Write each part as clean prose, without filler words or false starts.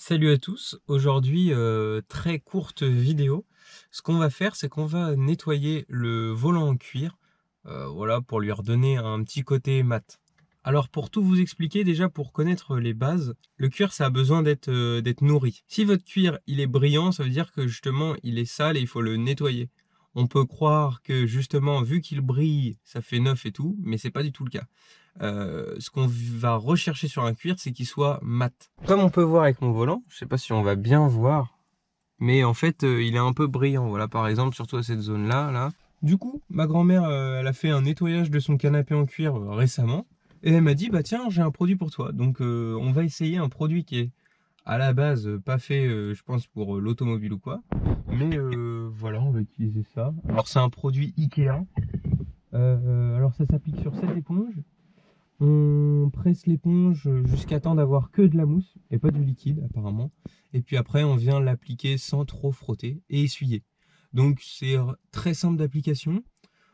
Salut à tous, aujourd'hui très courte vidéo. Ce qu'on va faire, c'est qu'on va nettoyer le volant en cuir, voilà, pour lui redonner un petit côté mat. Alors pour tout vous expliquer, déjà pour connaître les bases, le cuir ça a besoin d'être nourri. Si votre cuir il est brillant, ça veut dire que justement il est sale et il faut le nettoyer. On peut croire que justement vu qu'il brille, ça fait neuf et tout, mais c'est pas du tout le cas. Ce qu'on va rechercher sur un cuir, c'est qu'il soit mat. Comme on peut voir avec mon volant, je sais pas si on va bien voir, mais en fait, il est un peu brillant. Voilà, par exemple, surtout à cette zone-là, là. Du coup, ma grand-mère, elle a fait un nettoyage de son canapé en cuir récemment, et elle m'a dit, bah tiens, j'ai un produit pour toi. Donc, on va essayer un produit qui est à la base pas fait, je pense, pour l'automobile ou quoi. Mais voilà, on va utiliser ça. Alors, c'est un produit Ikea. Alors, ça s'applique sur cette éponge. On presse l'éponge jusqu'à temps d'avoir que de la mousse et pas du liquide apparemment. Et puis après on vient l'appliquer sans trop frotter et essuyer. Donc c'est très simple d'application.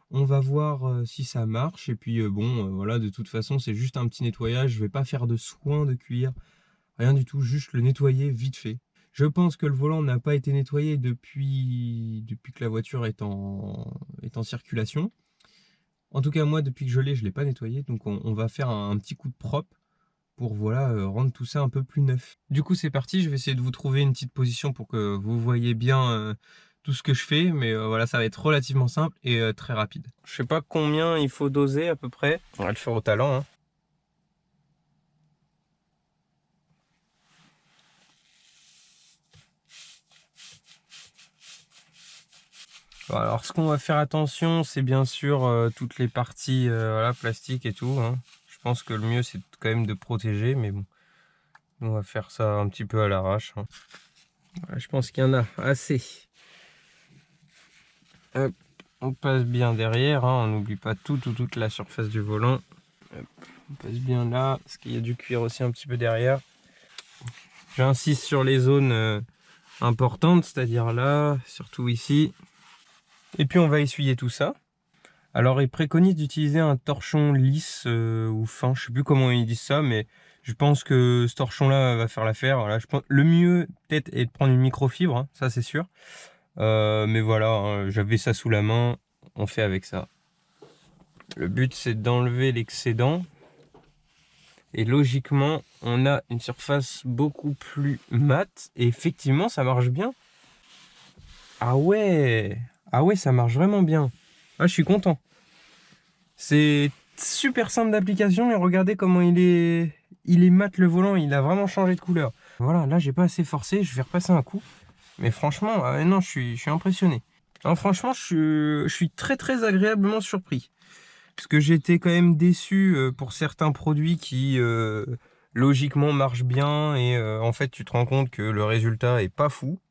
On va voir si ça marche. Et puis bon voilà, de toute façon c'est juste un petit nettoyage. Je vais pas faire de soin de cuir. Rien du tout, juste le nettoyer vite fait. Je pense que le volant n'a pas été nettoyé depuis que la voiture est en circulation. En tout cas, moi, depuis que je l'ai pas nettoyé. Donc, on va faire un petit coup de propre pour voilà, rendre tout ça un peu plus neuf. Du coup, c'est parti. Je vais essayer de vous trouver une petite position pour que vous voyez bien tout ce que je fais. Mais voilà, ça va être relativement simple et très rapide. Je sais pas combien il faut doser à peu près. On va le faire au talent, hein. Bon, alors, ce qu'on va faire attention, c'est bien sûr toutes les parties voilà, plastiques et tout, hein. Je pense que le mieux, c'est quand même de protéger. Mais bon, on va faire ça un petit peu à l'arrache, hein. Je pense qu'il y en a assez. Hop, on passe bien derrière, hein, on n'oublie pas toute la surface du volant. Hop, on passe bien là, parce qu'il y a du cuir aussi un petit peu derrière. J'insiste sur les zones importantes, c'est-à-dire là, surtout ici. Et puis on va essuyer tout ça. Alors il préconise d'utiliser un torchon lisse ou fin, je sais plus comment ils disent ça, mais je pense que ce torchon-là va faire l'affaire. Voilà, le mieux peut-être est de prendre une microfibre, hein, ça c'est sûr. Mais voilà, hein, j'avais ça sous la main, on fait avec ça. Le but c'est d'enlever l'excédent. Et logiquement, on a une surface beaucoup plus mate. Et effectivement, ça marche bien. Ah ouais, ça marche vraiment bien. Ah, je suis content. C'est super simple d'application et regardez comment il est mat le volant. Il a vraiment changé de couleur. Voilà, là j'ai pas assez forcé, je vais repasser un coup. Mais franchement, non, je suis impressionné. Alors, franchement, je suis très agréablement surpris. Parce que j'étais quand même déçu pour certains produits qui logiquement marchent bien et en fait tu te rends compte que le résultat est pas fou.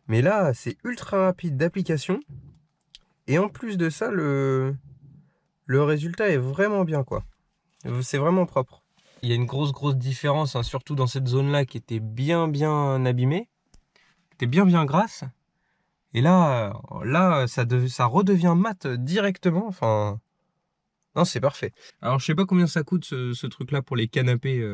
Mais là c'est ultra rapide d'application et en plus de ça le résultat est vraiment bien quoi. C'est vraiment propre. Il y a une grosse différence, hein, surtout dans cette zone là qui était bien abîmée, qui était bien grasse. Et là ça redevient mat directement, enfin... Non, c'est parfait. Alors, je sais pas combien ça coûte ce truc-là pour les canapés,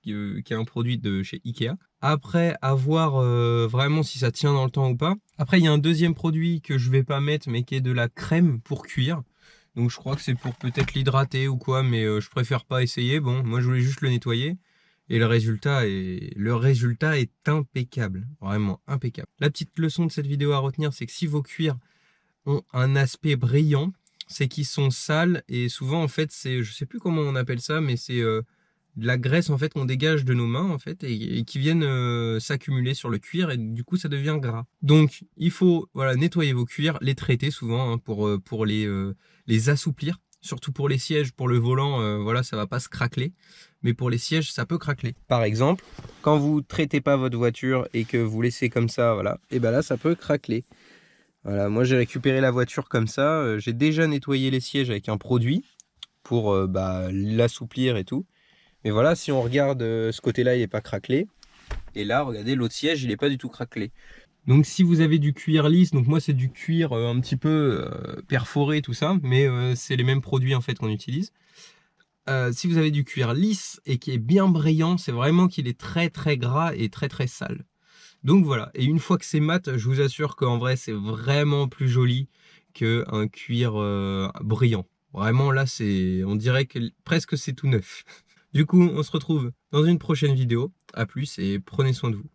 qui est un produit de chez Ikea. Après, à voir vraiment si ça tient dans le temps ou pas. Après, il y a un deuxième produit que je vais pas mettre, mais qui est de la crème pour cuir. Donc, je crois que c'est pour peut-être l'hydrater ou quoi, mais je préfère pas essayer. Bon, moi, je voulais juste le nettoyer. Et le résultat est impeccable. Vraiment impeccable. La petite leçon de cette vidéo à retenir, c'est que si vos cuirs ont un aspect brillant, c'est qu'ils sont sales et souvent en fait c'est, je sais plus comment on appelle ça, mais c'est de la graisse en fait qu'on dégage de nos mains en fait et qui viennent s'accumuler sur le cuir et du coup ça devient gras. Donc il faut voilà nettoyer vos cuirs, les traiter souvent, hein, pour les assouplir. Surtout pour les sièges, pour le volant, voilà, ça va pas se craqueler. Mais pour les sièges, ça peut craqueler. Par exemple, quand vous traitez pas votre voiture et que vous laissez comme ça, voilà, et ben là ça peut craqueler. Voilà, moi j'ai récupéré la voiture comme ça, j'ai déjà nettoyé les sièges avec un produit pour l'assouplir et tout. Mais voilà, si on regarde ce côté-là, il n'est pas craquelé. Et là, regardez, l'autre siège, il n'est pas du tout craquelé. Donc si vous avez du cuir lisse, donc moi c'est du cuir un petit peu perforé, tout ça, mais c'est les mêmes produits en fait qu'on utilise. si vous avez du cuir lisse et qui est bien brillant, c'est vraiment qu'il est très très gras et très très sale. Donc voilà, et une fois que c'est mat, je vous assure qu'en vrai c'est vraiment plus joli qu'un cuir brillant. Vraiment là, on dirait que presque c'est tout neuf. Du coup, on se retrouve dans une prochaine vidéo. À plus et prenez soin de vous.